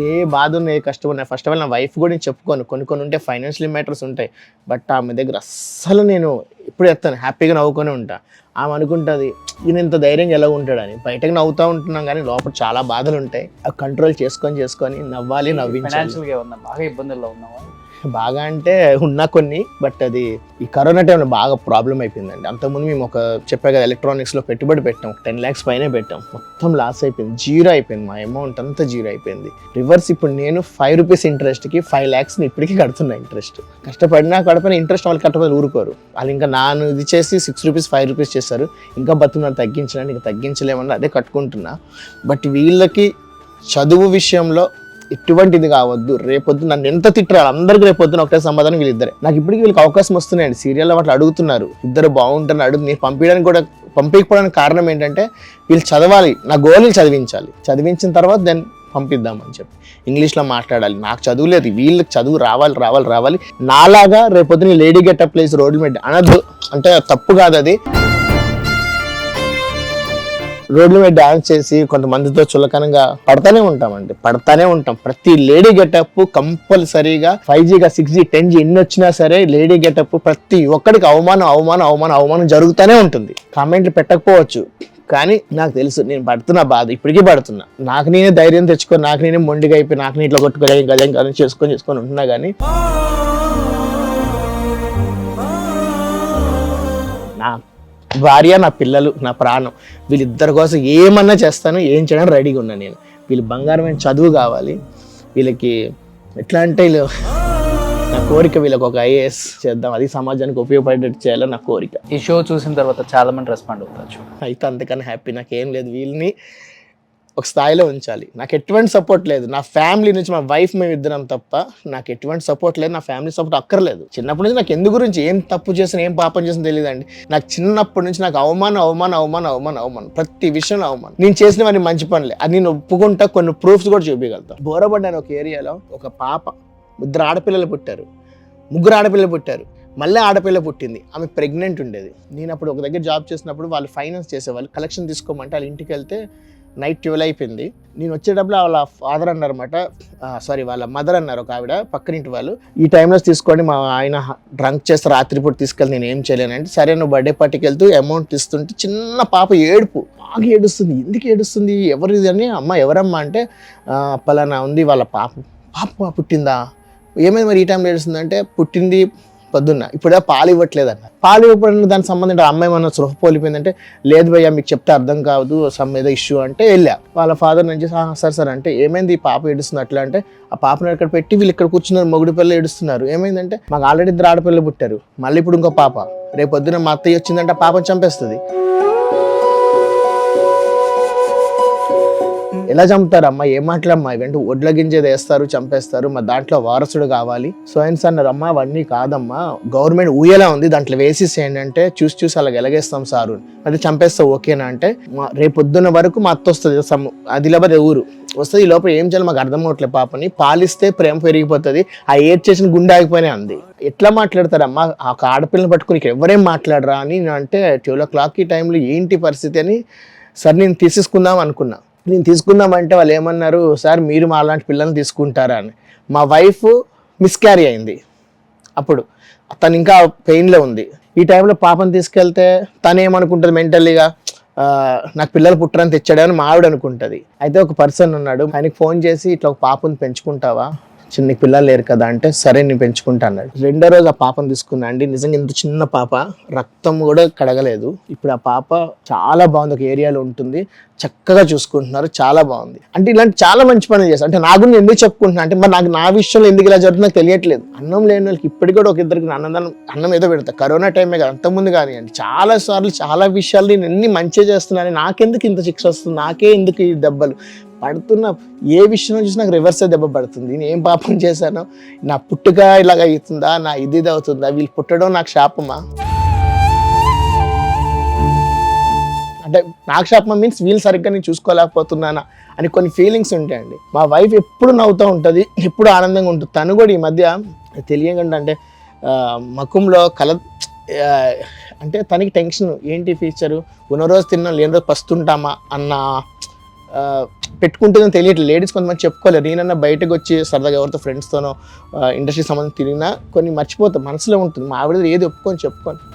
ఏ బాధ ఉన్నాయి, ఏ కష్టం ఉన్నాయి. ఫస్ట్ ఆఫ్ ఆల్ నా వైఫ్ కూడా నేను చెప్పుకోను, కొన్ని ఉంటే ఫైనాన్షియల్ మ్యాటర్స్ ఉంటాయి, బట్ ఆమె దగ్గర అస్సలు నేను ఎప్పుడు చెప్తాను హ్యాపీగా నవ్వుకొని ఉంటా. ఆమె అనుకుంటుంది ఈయన ఇంత ధైర్యంగా ఎలా ఉంటాడని. బయటకు నవ్వుతూ ఉంటున్నాం కానీ లోపల చాలా బాధలు ఉంటాయి, అవి కంట్రోల్ చేసుకొని నవ్వాలి, నవ్వించాలి. బాగా ఇబ్బందుల్లో ఉన్నావా? బాగా అంటే ఉన్నా కొన్ని, బట్ అది ఈ కరోనా టైంలో బాగా ప్రాబ్లం అయిపోయిందండి. అంతకుముందు మేము ఒక చెప్పా కదా ఎలక్ట్రానిక్స్లో పెట్టుబడి పెట్టాం, 10 lakhs పైనే పెట్టాం, మొత్తం లాస్ అయిపోయింది, జీరో అయిపోయింది, మా అమౌంట్ అంతా జీరో అయిపోయింది. రివర్స్ ఇప్పుడు నేను 5 rupees ఇంట్రెస్ట్కి 5 lakhs ఇప్పటికీ కడుతున్నా ఇంట్రెస్ట్. కష్టపడినా కడపైన ఇంట్రెస్ట్ వాళ్ళు కట్టబోదు ఊరుకోరు వాళ్ళు. ఇంకా నాను ఇది చేసి 6 rupees 5 rupees చేస్తారు, ఇంకా బతున్నారు తగ్గించడానికి, ఇంకా తగ్గించలేమన్నా అదే కట్టుకుంటున్నా. బట్ వీళ్ళకి చదువు విషయంలో ఎటువంటిది కావద్దు. రేపొద్దు నన్ను ఎంత తిట్టారు అందరికి రేపొద్దున ఒకటే సమాధానం వీళ్ళిద్దరే. నాకు ఇప్పటికీ వీళ్ళకి అవకాశం వస్తున్నాయండి, సీరియల్లో వాటిలో అడుగుతున్నారు, ఇద్దరు బాగుంటారు నేను పంపించకపోవడానికి కారణం ఏంటంటే వీళ్ళు చదవాలి, నా గోల్ చదివించాలి, చదివించిన తర్వాత దెన్ పంపిద్దామని చెప్పి ఇంగ్లీష్లో మాట్లాడాలి. నాకు చదువు లేదు, వీళ్ళకి చదువు రావాలి. నాలాగా రేపొద్దున లేడీ గెటప్ ప్లేస్ రోడ్ల మీద అనద్దు అంటే తప్పు కాదు, అది రోడ్ల మీద డాన్స్ చేసి కొంతమందితో చులకనంగా పడతానే ఉంటాం. ప్రతి లేడీ గెటప్ కంపల్సరీగా 5G 6G 10G ఎన్ని వచ్చినా సరే లేడీ గెటప్ ప్రతి ఒక్కడికి అవమానం జరుగుతూనే ఉంటుంది. కామెంట్లు పెట్టకపోవచ్చు కానీ నాకు తెలుసు నేను పడుతున్న బాధ, ఇప్పటికీ పడుతున్నా. నాకు నేనే ధైర్యం తెచ్చుకొని నాకు నేనే మొండిగా అయిపోయి నాకు నేను ఇట్లా కొట్టుకోలేం కదా చేసుకొని ఉంటున్నా. కానీ నా భార్య, నా పిల్లలు, నా ప్రాణం, వీళ్ళిద్దరి కోసం ఏమన్నా చేస్తాను, ఏం చేయడానికి రెడీగా ఉన్నాను నేను. వీళ్ళు బంగారమైన చదువు కావాలి, వీళ్ళకి ఎట్లా అంటే నా కోరిక వీళ్ళకి ఒక IAS చేద్దాం, అది సమాజానికి ఉపయోగపడేటట్టు చేయాలని నా కోరిక. ఈ షో చూసిన తర్వాత చాలా మంది రెస్పాండ్ అవుతారు అయితే అంతకన్నా హ్యాపీ నాకేం లేదు. వీళ్ళని ఒక స్థాయిలో ఉంచాలి. నాకు ఎటువంటి సపోర్ట్ లేదు, నా ఫ్యామిలీ నుంచి మా వైఫ్ మేము ఇద్దరం తప్ప నాకు ఎటువంటి సపోర్ట్ లేదు, నా ఫ్యామిలీ సపోర్ట్ అక్కర్లేదు. చిన్నప్పటి నుంచి నాకు ఎందు గురించి ఏం తప్పు చేసిన ఏం పాపం చేసిన తెలియదండి. నాకు చిన్నప్పటి నుంచి నాకు అవమానం ప్రతి విషయంలో అవమానం. నేను చేసినవన్నీ మంచి పనులే, అది నేను ఒప్పుకుంటా, కొన్ని ప్రూఫ్స్ కూడా చూపించగలుగుతా. బోరబడ్డాను ఒక ఏరియాలో ఒక పాప, 2 ఆడపిల్లలు పుట్టారు, 3 ఆడపిల్లలు పుట్టారు, మళ్ళీ ఆడపిల్ల పుట్టింది, ఆమె ప్రెగ్నెంట్ ఉండేది. నేను అప్పుడు ఒక దగ్గర జాబ్ చేసినప్పుడు వాళ్ళు ఫైనాన్స్ చేసేవాళ్ళు, కలెక్షన్ తీసుకోమంటే వాళ్ళ ఇంటికి వెళ్తే నైట్ 12 అయిపోయింది. నేను వచ్చేటప్పుడు వాళ్ళ ఫాదర్ అన్నారన్నమాట, సారీ వాళ్ళ మదర్ అన్నారు, ఒక ఆవిడ పక్కనింటి వాళ్ళు, ఈ టైంలో తీసుకోండి, మా ఆయన డ్రంక్ చేస్తే రాత్రిపూట తీసుకెళ్ళి నేను ఏం చేయలేనంటే, సరే నువ్వు బర్త్డే పార్టీకి వెళ్తూ అమౌంట్ ఇస్తుంటే చిన్న పాప ఏడుపు, బాగా ఏడుస్తుంది. ఎందుకు ఏడుస్తుంది, ఎవరిది అని, అమ్మ ఎవరమ్మా అంటే పలానా ఉంది వాళ్ళ పాప పుట్టిందా, ఏమైంది మరి ఈ టైంలో ఏడుస్తుంది పుట్టింది పొద్దున్న, ఇప్పుడే పాలు ఇవ్వట్లేదన్న. పాలు ఇవ్వడం దానికి సంబంధించి అమ్మాయి మన సృహ పోలిపోయిందంటే, లేదు భయ్యా మీకు చెప్తే అర్థం కాదు, సమ్ ఏదో ఇష్యూ అంటే వెళ్ళా. వాళ్ళ ఫాదర్ నుంచి సరే అంటే ఏమైంది, ఈ పాప ఏడుస్తుంది అట్లా అంటే, ఆ పాపను ఇక్కడ పెట్టి వీళ్ళు ఇక్కడ కూర్చున్నారు, మొగుడు పిల్లలు ఏడుస్తున్నారు. ఏమైందంటే, మాకు ఆల్రెడీ 2 ఆడపిల్లలు పుట్టారు, మళ్ళీ ఇప్పుడు ఇంకో పాప, రేపు పొద్దున మా అత్తయ్య వచ్చిందంటే ఆ పాపను చంపేస్తుంది. ఎలా చంపుతారమ్మా, ఏం మాట్లాడమ్మా, ఇవంటే ఒడ్ల గింజేది వేస్తారు, చంపేస్తారు, మా దాంట్లో వారసుడు కావాలి. సో ఆయన అన్నారు, అమ్మా అవన్నీ కాదమ్మా, గవర్నమెంట్ ఊయేలా ఉంది, దాంట్లో వేసేసేయండి అంటే, చూసి అలా ఎలాగేస్తాం సారు, అది చంపేస్తావు ఓకేనా అంటే, రేపు పొద్దున్న వరకు మా అత్త వస్తుంది, ఆదిలాబాద్ ఊరు వస్తుంది, ఈ లోపల ఏం చేయాలి మాకు అర్థం అవట్లేదు, పాపని పాలిస్తే ప్రేమ పెరిగిపోతుంది, ఆ ఏడ్ చేసిన గుండె ఆగిపోయినా అంది. ఎట్లా మాట్లాడతారమ్మా, ఆ ఆడపిల్లని పట్టుకుని ఎవరేం మాట్లాడరా అని అంటే, 12 o'clock ఈ టైంలో ఏంటి పరిస్థితి అని, సార్ నేను తీసేసుకుందాం అనుకున్నా. నేను తీసుకుందామంటే వాళ్ళు ఏమన్నారు, సార్ మీరు మా అలాంటి పిల్లల్ని తీసుకుంటారా అని. మా వైఫ్ మిస్క్యారీ అయింది, అప్పుడు తను ఇంకా పెయిన్లో ఉంది. ఈ టైంలో పాపను తీసుకెళ్తే తను ఏమనుకుంటుంది మెంటల్లీగా, నాకు పిల్లలు పుట్టరని తెచ్చాడని మా ఆవిడ అనుకుంటుంది. అయితే ఒక పర్సన్ ఉన్నాడు, ఆయనకి ఫోన్ చేసి ఇట్లా ఒక పాపను పెంచుకుంటావా, చిన్న పిల్లలు లేరు కదా అంటే, సరే నేను పెంచుకుంటా అన్నాడు. 2వ రోజు ఆ పాపను తీసుకున్నా అండి, నిజంగా ఇంత చిన్న పాప, రక్తం కూడా కడగలేదు. ఇప్పుడు ఆ పాప చాలా బాగుంది, ఒక ఏరియాలో ఉంటుంది, చక్కగా చూసుకుంటున్నారు, చాలా బాగుంది. అంటే ఇలాంటి చాలా మంచి పనులు చేస్తాను. అంటే నా గురించి ఎందుకు చెప్పుకుంటున్నా అంటే, మరి నాకు నా విషయంలో ఎందుకు ఇలా జరుగుతుందో నాకు తెలియట్లేదు. అన్నం లేని వాళ్ళకి ఇప్పటికి కూడా ఒక ఇద్దరికి అన్నం ఏదో పెడతా, కరోనా టైమే కదా, అంతకుముందు కానివ్వండి, చాలా సార్లు చాలా విషయాలు నేను ఎన్ని మంచిగా చేస్తున్నాను, నాకెందుకు ఇంత శిక్ష వస్తుంది, నాకే ఎందుకు ఈ దెబ్బలు పడుతున్నా, ఏ విషయంలో చూసి నాకు రివర్స్ దెబ్బ పడుతుంది, నేను ఏం పాపం చేశానో, నా పుట్టుక ఇలాగ అవుతుందా, నా ఇది అవుతుందా, వీళ్ళు పుట్టడం నాకు శాపమా, అంటే నాకు శాపమా మీన్స్ వీళ్ళు సరిగ్గా నేను చూసుకోలేకపోతున్నానా అని కొన్ని ఫీలింగ్స్ ఉంటాయండి. మా వైఫ్ ఎప్పుడు నవ్వుతూ ఉంటుంది, ఎప్పుడు ఆనందంగా ఉంటుంది. తను కూడా ఈ మధ్య తెలియకుండా అంటే ముఖంలో అంటే తనకి టెన్షన్, ఏంటి ఫ్యూచరు, ఉన్న రోజు తిన్నాం లేని రోజు పస్తుంటామా అన్న పెట్టుకుంటుందని తెలియట్లేదు. లేడీస్ కొంతమంది చెప్పుకోలేరు. నేనన్నా బయటకు వచ్చి సరదాగా ఎవరితో ఫ్రెండ్స్తోనో ఇండస్ట్రీ సంబంధం తిరిగినా కొన్ని మర్చిపోతాం, మనసులో ఉంటుంది. మా ఆవిడ ఏది చెప్పుకొని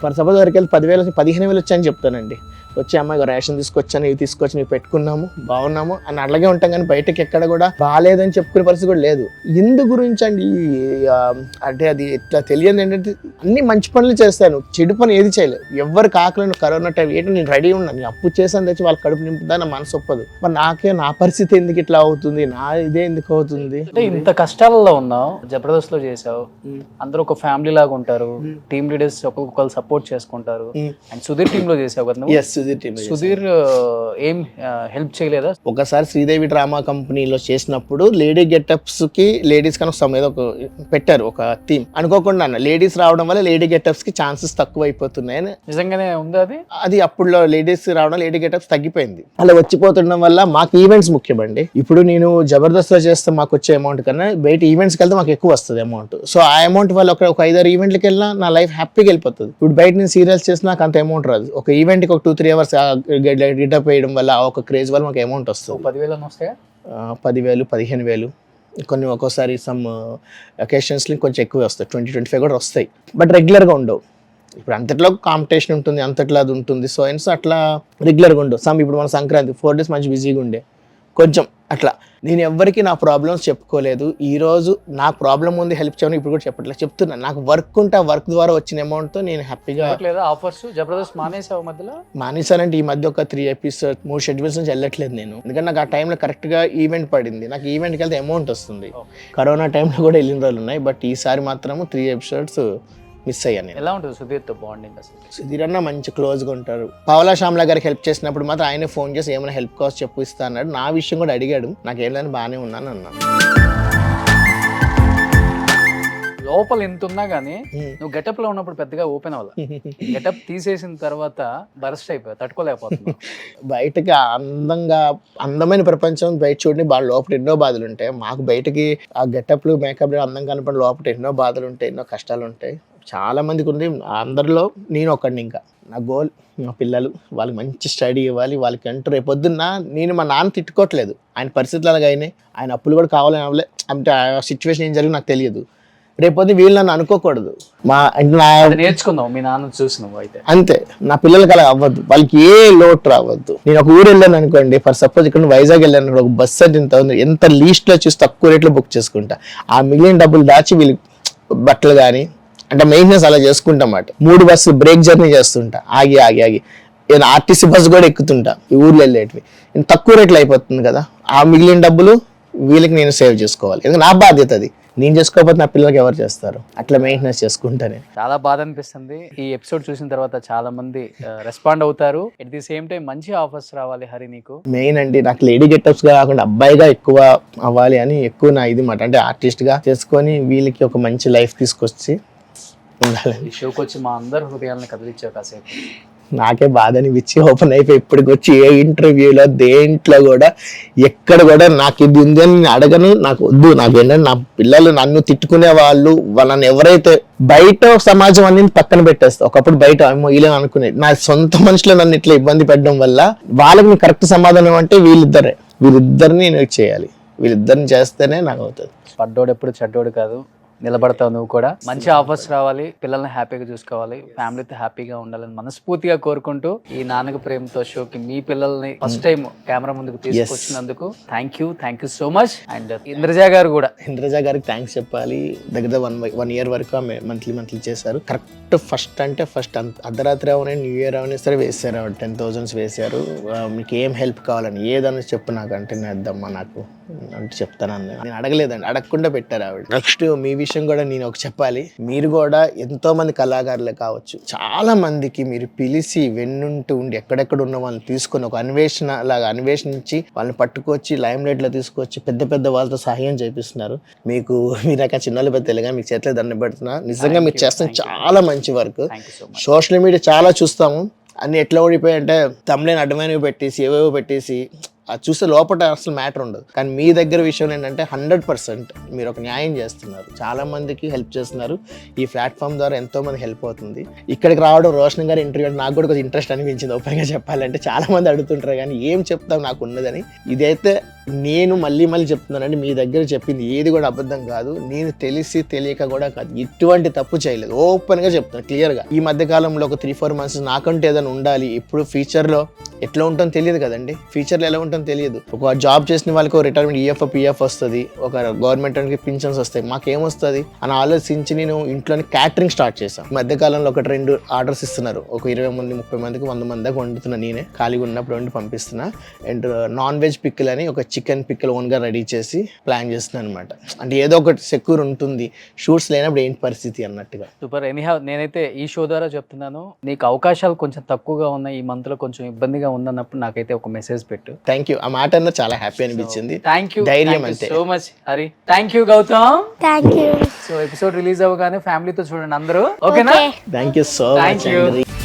ఫర్ సపోజ్ వరకు వెళ్ళి 10,000 15,000 వచ్చాయని చెప్తానండి. వచ్చి అమ్మాయి రేషన్ తీసుకొచ్చాను, ఇవి తీసుకొచ్చి మేము పెట్టుకున్నాము, బాగున్నాము అని అలాగే ఉంటాం, కానీ బయటకి ఎక్కడ కూడా బాగాలేదని చెప్పుకునే పరిస్థితి కూడా లేదు. ఎందు గురించి అండి అంటే అది ఇట్లా తెలియదు ఏంటంటే, అన్ని మంచి పనులు చేస్తాను, చెడు పని ఏది చేయలేదు. ఎవరు కాకలేను, కరోనా టైం ఏంటంటే నేను రెడీ ఉన్నాను, నేను అప్పు చేసాను తెచ్చి వాళ్ళ కడుపు నింపుదా, నా మనసు ఒప్పదు. మరి నా పరిస్థితి ఎందుకు ఇట్లా అవుతుంది, నా ఇదే ఎందుకు అవుతుంది. అంటే ఇంత కష్టాలలో ఉన్నావు, జబర్దస్త్ లో చేసావు, అందరూ ఒక ఫ్యామిలీ లాగా ఉంటారు, టీమ్ లీడర్స్ ఒక్కొక్కరు సపోర్ట్ చేసుకుంటారు, అండ్ సుధీర్ టీమ్ లో చేసావు కదా. సుధీర్ ఏం హెల్ప్ చేయలేదా? ఒకసారి శ్రీదేవి డ్రామా కంపెనీలో చేసినప్పుడు లేడీ గెటప్స్ కి లేడీస్ కన్నా ఏదో ఒక పెట్టారు, ఒక థీమ్. అనుకోకుండా అన్న లేడీస్ రావడం వల్ల లేడీ గెటప్స్ కి ఛాన్సెస్ తక్కువ అయిపోతున్నాయని. నిజంగానే ఉంది అది అప్పుడు లేడీస్ రావడం, లేడీ గెటప్స్ తగ్గిపోయింది. అలా వచ్చిపోతుండడం వల్ల మాకు ఈవెంట్స్ ముఖ్యమండి. ఇప్పుడు నేను జబర్దస్త్ లో చేస్తే మాకు వచ్చే అమౌంట్ కన్నా బయట ఈవెంట్స్కి వెళ్తే మాకు ఎక్కువ వస్తుంది అమౌంట్. సో ఆ అమౌంట్ వల్ల ఒక 5-6 ఈవెంట్లకి వెళ్ళినా నా లైఫ్ హ్యాపీగా వెళ్ళిపోతుంది. ఇప్పుడు బయట నేను సీరియల్స్ చేసినా నాకు అంత అమౌంట్ రాదు. ఒక ఈవెంట్కి ఒక 2-3 hours గెటప్ వేయడం వల్ల ఒక క్రేజ్ వల్ల మాకు అమౌంట్ వస్తుంది. 10,000 వస్తాయా? 10,000 15,000 కొన్ని ఒక్కోసారి సమ్ అకేషన్స్లో కొంచెం ఎక్కువ వస్తాయి, 20-25 కూడా వస్తాయి, బట్ రెగ్యులర్గా ఉండవు. ఇప్పుడు అంతట్లో కాంపిటీషన్ ఉంటుంది, అంతట్లో అది ఉంటుంది. సో అట్లా రెగ్యులర్గా ఉండవు. సమ్ ఇప్పుడు మన సంక్రాంతి 4 days మంచి బిజీగా ఉండే, కొంచెం అట్లా. నేను ఎవరికి నా ప్రాబ్లమ్స్ చెప్పుకోలేదు. ఈరోజు నాకు ప్రాబ్లం ఉంది, హెల్ప్ చేయను ఇప్పుడు కూడా చెప్పట్లేదు, చెప్తున్నా. నాకు వర్క్ ఉంటే ఆ వర్క్ ద్వారా వచ్చిన అమౌంట్తో నేను హ్యాపీగా. ఆఫర్స్ జబర్దస్త్ మానేసావు మధ్యలో? మానేసానంటే ఈ మధ్య ఒక 3 episodes 3 schedules నుంచి వెళ్ళట్లేదు నేను, ఎందుకంటే నాకు ఆ టైంలో కరెక్ట్గా ఈవెంట్ పడింది. నాకు ఈవెంట్కి వెళ్తే అమౌంట్ వస్తుంది. కరోనా టైంలో కూడా వెళ్ళిన రోజులు ఉన్నాయి, బట్ ఈసారి మాత్రము 3 episodes మిస్ అయ్యాను. ఎలా ఉంటుంది సుధీర్తో బాండింగ్ అసలు? సుధీర్ అన్న మంచి క్లోజ్గా ఉంటారు. పావలా శ్యామ్లా గారికి హెల్ప్ చేసినప్పుడు మాత్రం ఆయనే ఫోన్ చేసి ఏమైనా హెల్ప్ కాస్ట్ చెప్పు ఇస్తా అన్నాడు. నా విషయం కూడా అడిగాడు, నాకు ఏమైనా బాగానే ఉన్నాను అన్నాను. లోపల ఎంత ఉన్నా గానీ నువ్వు గెటప్ లో ఉన్నప్పుడు పెద్దగా ఓపెన్ అవ్వాలి. గెటప్ తీసేసిన తర్వాత బరస్ట్ అయిపోయి తట్టుకోలేకపోతున్నావు. బయటకి అందమైన ప్రపంచం బయట చూడండి, బాగా లోపల ఎన్నో బాధలు ఉంటాయి. మాకు బయటకి ఆ గెటప్లు మేకప్ అందం కనపడి లోపల ఎన్నో బాధలు ఉంటాయి, ఎన్నో కష్టాలు ఉంటాయి. చాలా మందికి ఉంది, అందరిలో నేను ఒకడిని. ఇంకా నా గోల్ మా పిల్లలు వాళ్ళకి మంచి స్టడీ ఇవ్వాలి, వాళ్ళకి అంటూ రేపు పొద్దున్న నేను మా నాన్న తిట్టుకోవట్లేదు, ఆయన పరిస్థితులు అలాగ అయినాయి, ఆయన అప్పులు కూడా కావాలని అవ్వలే, అంటే ఆ సిచ్యువేషన్ ఏం జరిగింది నాకు తెలియదు, రేపొద్దు వీళ్ళు నన్ను అనుకోకూడదు, మా అంటే నా నేర్చుకుందాం మీ నాన్న చూసి నువ్వు అయితే. అంతే, నా పిల్లలకి అలా అవ్వద్దు, వాళ్ళకి ఏ లోటు రావద్దు. నేను ఒక ఊరు వెళ్ళాను అనుకోండి, ఫర్ సపోజ్ ఇక్కడ వైజాగ్ వెళ్ళాను, ఒక బస్ అంటే ఎంత లీస్ట్ లో చూసి తక్కువ రేట్లో బుక్ చేసుకుంటా, ఆ మిగిలిన డబ్బులు దాచి వీళ్ళు బట్టలు కానీ అంటే మెయింటెనెన్స్ అలా చేసుకుంటా అన్నమాట. 3 బస్సు బ్రేక్ జర్నీ చేస్తుంటా, ఆగి ఆగి ఆగి నేను ఆర్టీసీ బస్సు కూడా ఎక్కుతుంటా, ఈ ఊర్లో వెళ్ళేటివి తక్కువ రేట్లు అయిపోతుంది కదా, ఆ మిగిలిన డబ్బులు వీళ్ళకి నేను సేవ్ చేసుకోవాలి, ఎందుకంటే నా బాధ్యత అది, నేను చేసుకోకపోతే నా పిల్లలకి ఎవరు చేస్తారు, అట్లా మెయింటెనెన్స్ చేసుకుంటా నేను. చాలా బాధ అనిపిస్తుంది ఈ ఎపిసోడ్ చూసిన తర్వాత, చాలా మంది రెస్పాండ్ అవుతారు, ఎట్ ది సేమ్ టైం మంచి ఆఫర్స్ రావాలి హరి నీకు. మెయిన్ అండి నాకు లేడీ గెటప్స్ గా కాకుండా అబ్బాయిగా ఎక్కువ అవ్వాలి అని ఎక్కువ నా ఇది మాట, అంటే ఆర్టిస్ట్ గా చేసుకొని వీళ్ళకి ఒక మంచి లైఫ్ తీసుకొచ్చి ఉండాలి. ఈ షోకి వచ్చి మా అందరు హృదయాలను కదిలించావు కాసేపు. నాకే బాధ అనిపించి ఓపెన్ అయిపోయి ఇప్పటికి వచ్చి ఏ ఇంటర్వ్యూలో దేంట్లో కూడా ఎక్కడ కూడా నాకు ఇది ఉంది అని నేను అడగను, నాకు వద్దు, నాకు ఏంటంటే నా పిల్లలు నన్ను తిట్టుకునే వాళ్ళు, వాళ్ళని ఎవరైతే బయట సమాజం అనేది పక్కన పెట్టేస్తా, ఒకప్పుడు బయట వీళ్ళని అనుకునేది, నా సొంత మనుషులు నన్ను ఇట్లా ఇబ్బంది పెట్టడం వల్ల వాళ్ళకి నేను కరెక్ట్ సమాధానం అంటే వీళ్ళిద్దరిని నేను చేయాలి, వీళ్ళిద్దరిని చేస్తేనే నాకు అవుతుంది. పడ్డోడు ఎప్పుడు చెడ్డోడు కాదు, నిలబడతావు నువ్వు కూడా. మంచి ఆఫర్స్ రావాలి, పిల్లల్ని హ్యాపీగా చూసుకోవాలి, ఫ్యామిలీతో హ్యాపీగా ఉండాలని మనస్ఫూర్తిగా కోరుకుంటూ ఈ నాన్నకు ప్రేమతో షోకి మీ పిల్లల్ని ఫస్ట్ టైం కెమెరా ముందుకు తీసుకొచ్చినందుకు thank you so much. And Indraja garu కూడా, ఇంద్రజ గారికి థ్యాంక్స్ చెప్పాలి. దగ్గర 1 year వరకు ఆమె మంత్లీ చేశారు. కరెక్ట్ ఫస్ట్ అర్ధరాత్రి అవనే న్యూ ఇయర్ అవనే సరే వేసారు, 10,000 వేశారు. మీకు ఏం హెల్ప్ కావాలని ఏదన్నా చెప్పు నాకు, అంటే నేద్దమ్మా నాకు అంటే చెప్తాను, నేను అడగలేదండి, అడగకుండా పెట్టారు ఆవిడ. నెక్స్ట్ మీ విషయం కూడా నేను ఒక చెప్పాలి, మీరు కూడా ఎంతో మంది కళాకారులే కావచ్చు, చాలా మందికి మీరు పిలిచి వెన్నుంటూ ఉండి ఎక్కడెక్కడ ఉన్న వాళ్ళని తీసుకొని ఒక అన్వేషించి వాళ్ళని పట్టుకొచ్చి లైమ్ లైట్ లో తీసుకొచ్చి పెద్ద వాళ్ళతో సహాయం చేపిస్తున్నారు. మీరు అక్కడ చిన్నలు పెద్ద తెలుగా మీకు చేతిలో దండ పెడుతున్నా, నిజంగా మీరు చేస్తున్న చాలా మంచి వర్క్. సోషల్ మీడియా చాలా చూస్తాము, అన్ని ఎట్లా ఓడిపోయి అంటే తమ్ముళ్ళని అడ్డమైనవి పెట్టేసి ఏవేవో పెట్టేసి అది చూస్తే లోపల అసలు మ్యాటర్ ఉండదు. కానీ మీ దగ్గర విషయం ఏంటంటే 100% మీరు ఒక న్యాయం చేస్తున్నారు, చాలా మందికి హెల్ప్ చేస్తున్నారు. ఈ ప్లాట్ఫామ్ ద్వారా ఎంతో మంది హెల్ప్ అవుతుంది. ఇక్కడికి రావడం రోషన్ గారి ఇంటర్వ్యూ నాకు కూడా కొంచెం ఇంట్రెస్ట్ అనిపించింది ఓపెన్గా చెప్పాలంటే. చాలా మంది అడుగుతుంటారు కానీ ఏం చెప్తాం నాకు ఉన్నదని. ఇదైతే నేను మళ్ళీ చెప్తున్నానండి, మీ దగ్గర చెప్పింది ఏది కూడా అబద్ధం కాదు, నేను తెలిసి తెలియక కూడా కాదు, ఎటువంటి తప్పు చేయలేదు, ఓపెన్గా చెప్తాను క్లియర్గా. ఈ మధ్య కాలంలో ఒక 3-4 months నాకంటూ ఏదైనా ఉండాలి, ఇప్పుడు ఫ్యూచర్లో ఎట్లా ఉంటుందో తెలియదు కదండి, ఫ్యూచర్లో ఎలా ఉంటుందో తెలియదు. ఒక జాబ్ చేసిన వాళ్ళకి రిటైర్మెంట్ ఈఎఫ్ పిఎఫ్ వస్తుంది, ఒక గవర్నమెంట్ పింఛన్స్ వస్తాయి, మాకేమొస్తుంది అని ఆలోచించి నేను ఇంట్లోని క్యాటరింగ్ స్టార్ట్ చేశాను. ఈ మధ్యకాలంలో 1-2 ఆర్డర్స్ ఇస్తున్నారు, ఒక 20 మంది 30 మందికి 100 మంది దాకా వండుతున్నా నేనే, ఖాళీగా ఉన్నప్పుడు వండి పంపిస్తున్నా. అండ్ నాన్ వెజ్ పిక్కల్ అని ఒక చికెన్ పిక్కల్ ఓన్గా రెడీ చేసి ప్లాన్ చేస్తున్నాను అనమాట. అంటే ఏదో ఒకటి సెక్యూర్ ఉంటుంది, షూట్స్ లేనప్పుడు ఏంటి పరిస్థితి అన్నట్టుగా. సూపర్. ఎనీహౌ నేనైతే ఈ షో ద్వారా చెప్తున్నాను, నీకు అవకాశాలు కొంచెం తక్కువగా ఉన్నాయి, ఈ మంత్లో కొంచెం ఇబ్బందిగా ఉందన్నప్పుడు నాకైతే ఒక మెసేజ్ పెట్టు. థ్యాంక్ యూ, ఆ మాట అన్న చాలా హ్యాపీ అనిపించింది. థ్యాంక్ యూ ధైర్యం అంతే. So much Hari. Thank you Gautam. Thank you. So episode release అవ్వగానే ఫ్యామిలీతో చూడండి అందరూ, ఓకేనా? Thank you so much.